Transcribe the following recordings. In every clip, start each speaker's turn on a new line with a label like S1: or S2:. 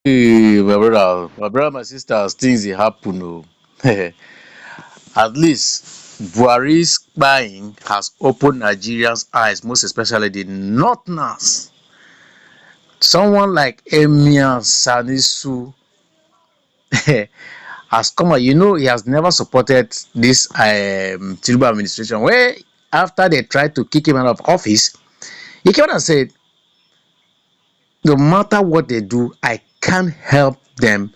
S1: Hey, my brother, my sisters, things dey happen. Oh. At least Buhari's buying has opened Nigerians' eyes, most especially the Northerners. Someone like Emir Sanusi has come out. He has never supported this Tinubu administration. Where after they tried to kick him out of office, he came out and said, "No matter what they do, I can't help them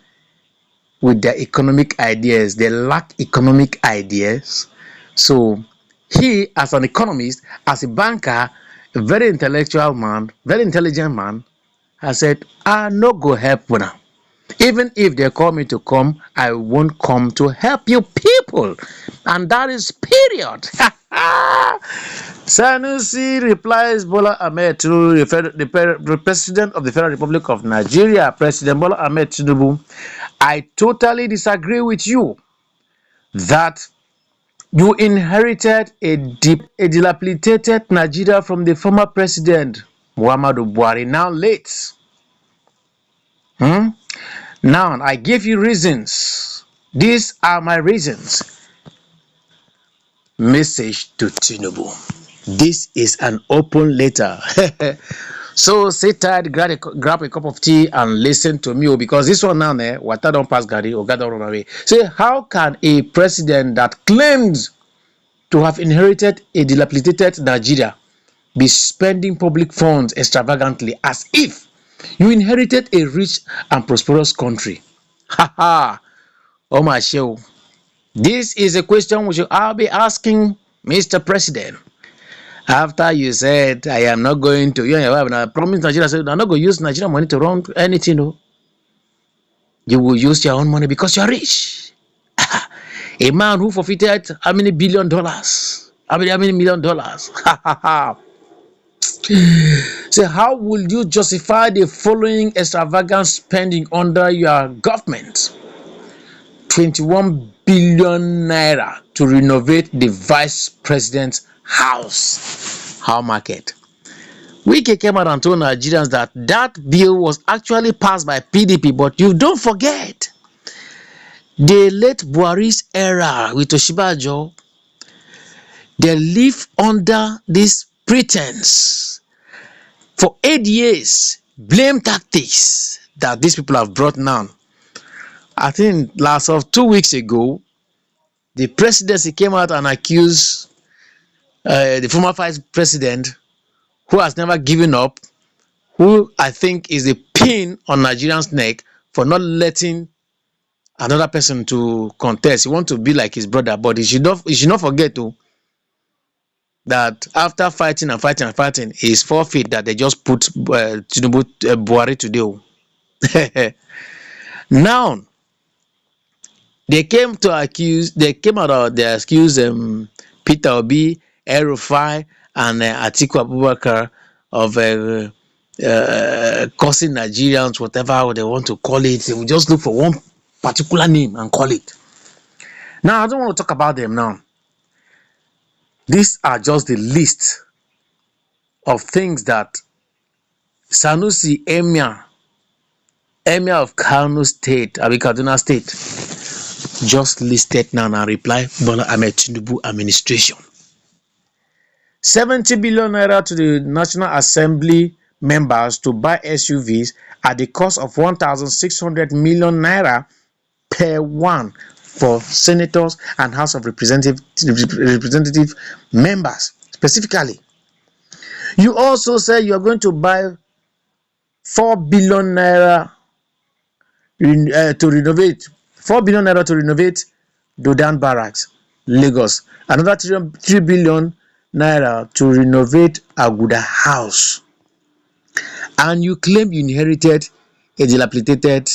S1: with their economic ideas. They lack economic ideas." So he, as an economist, as a banker, a very intellectual man, very intelligent man, has said, "I no go help una. Even if they call me to come, I won't come to help you people." And that is period. Sanusi replies Bola Ahmed to the President of the Federal Republic of Nigeria, President Bola Ahmed Tinubu. "I totally disagree with you that you inherited a dilapidated Nigeria from the former President Muhammadu Buhari, now late. Hmm? Now, I give you reasons. These are my reasons." Message to Tinubu. This is an open letter. So sit tight, grab a cup of tea and listen to me, because this one now, water don't pass Gary or God don't run away. Say, how can a president that claims to have inherited a dilapidated Nigeria be spending public funds extravagantly as if you inherited a rich and prosperous country? Ha ha! Oh my show. This is a question which I'll be asking Mr. President. After you said, "I am not going to," you and your wife, and I promised Nigeria, said, "I'm not going to use Nigeria money to run anything." No. You will use your own money because you're rich. A man who forfeited how many billion dollars? How many million dollars? So, how will you justify the following extravagant spending under your government? 21 billion naira to renovate the vice president's house. How market? Wike came out and told Nigerians that that bill was actually passed by PDP, but you don't forget the late Buhari's era with Oshibajo. They live under this pretense for 8 years, blame tactics that these people have brought now. I think last of 2 weeks ago, the presidency came out and accused the former vice president, who has never given up, who I think is a pin on Nigerians' neck for not letting another person to contest. He want to be like his brother, but he should not forget that after fighting and fighting and fighting, he is forfeit that they just put Tinubu Buhari today. Now they came out of they accused Peter Obi, El-Rufai, and Atiku Abubakar of causing Nigerians, whatever they want to call it. They will just look for one particular name and call it. Now, I don't want to talk about them now. These are just the list of things that Sanusi Emir of Kano State, Kaduna State, just listed now and reply Bola Ahmed Tinubu administration. 70 billion naira to the National Assembly members to buy SUVs at the cost of 1,600 million naira per one for senators and House of Representative members specifically. You also say you are going to buy 4 billion naira to renovate 4 billion naira to renovate Dodan Barracks, Lagos. Another 3 billion naira to renovate Aguda House. And you claim you inherited a dilapidated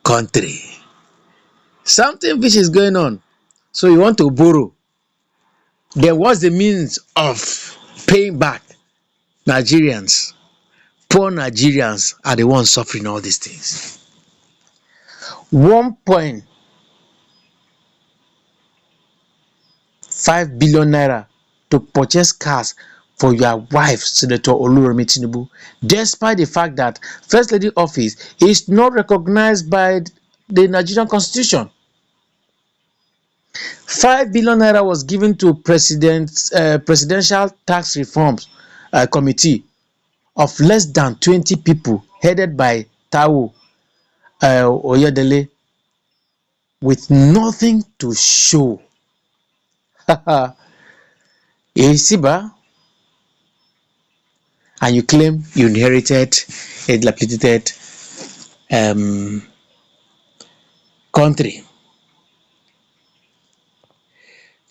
S1: country. Something which is going on. So you want to borrow. There was the means of paying back. Nigerians, poor Nigerians are the ones suffering all these things. 1.5 billion naira to purchase cars for your wife, Senator Oluremi Tinubu, despite the fact that First Lady office is not recognized by the Nigerian Constitution. 5 billion naira was given to presidential tax reforms committee of less than 20 people headed by Taiwo Oyedele with nothing to show. Isiba, and you claim you inherited a dilapidated country.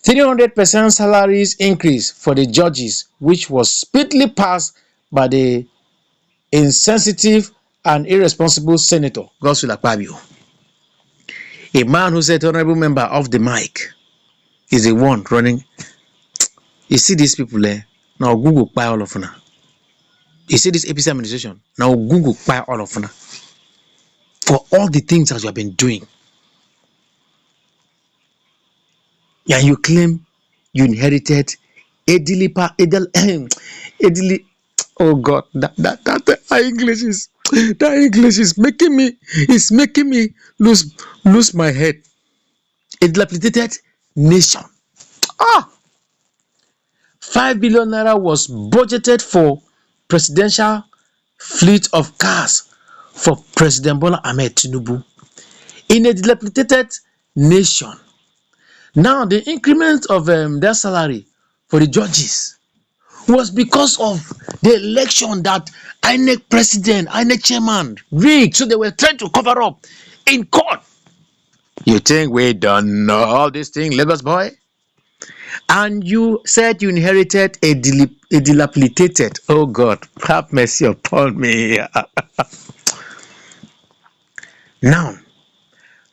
S1: 300% salaries increase for the judges, which was speedily passed by the insensitive and irresponsible Senator Godswill Akpabio. A man who said, honorable member off the mic, is the one running. You see these people there, now Google buy all of them. You see this APC administration, now Google buy all of them. For all the things that you have been doing. And you claim you inherited oh God, that English is making me lose my head. A dilapidated nation. 5 billion naira was budgeted for presidential fleet of cars for President Bola Ahmed Tinubu in a dilapidated nation. Now, the increment of their salary for the judges was because of the election that INEC president, INEC chairman rigged. So they were trying to cover up in court. You think we don't know all this thing, Lagos boy? And you said you inherited a dilapidated, oh God, have mercy upon me. Now,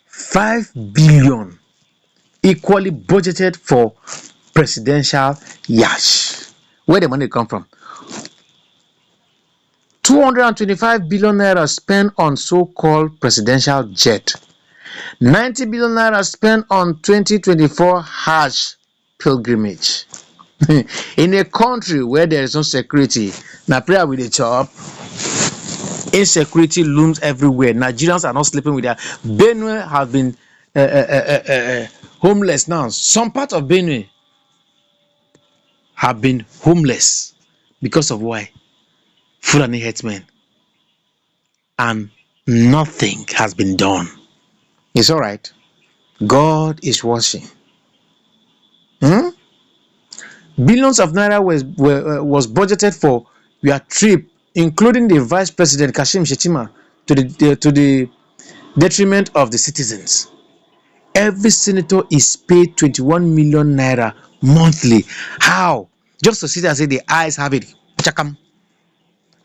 S1: 5 billion equally budgeted for presidential yash. Where the money come from? 225 billion naira spent on so-called presidential jet. 90 billion naira spent on 2024 Hajj pilgrimage. In a country where there is no security, now prayer with a chop, insecurity looms everywhere. Nigerians are not sleeping with their Benue have been homeless now. Some part of Benue have been homeless because of why? Fulani herdsmen. And nothing has been done. It's all right. God is watching. Billions of naira was budgeted for your trip, including the Vice President Kashim Shettima, to the detriment of the citizens. Every senator is paid 21 million naira monthly. How? Just to sit and say the eyes have it. Chakam.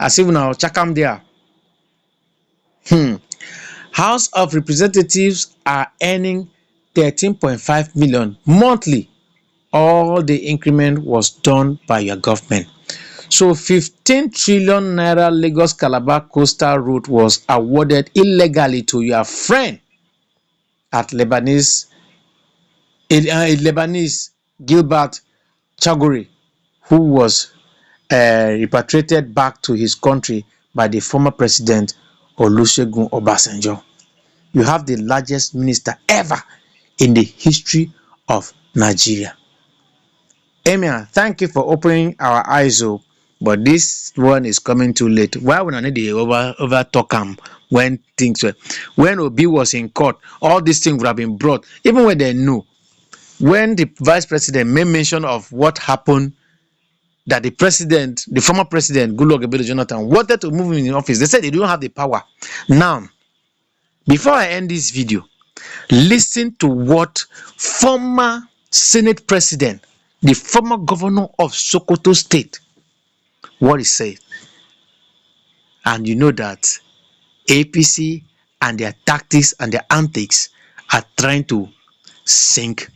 S1: As if now chakam there. House of Representatives are earning 13.5 million monthly. All the increment was done by your government. So 15 trillion naira Lagos Calabar coastal route was awarded illegally to your friend at Lebanese Gilbert Chaguri, who was repatriated back to his country by the former president Olusegun Obasanjo. You have the largest minister ever in the history of Nigeria. Emir, thank you for opening our eyes up, but this one is coming too late. Why would I need to over talk when things were, when Obi was in court, all these things would have been brought, even when they knew. When the vice president made mention of what happened, that the former president, Goodluck Ebele Jonathan, wanted to move him in office, they said they don't have the power. Now, before I end this video, listen to what former Senate president, the former governor of Sokoto State, what he said. And you know that APC and their tactics and their antics are trying to sink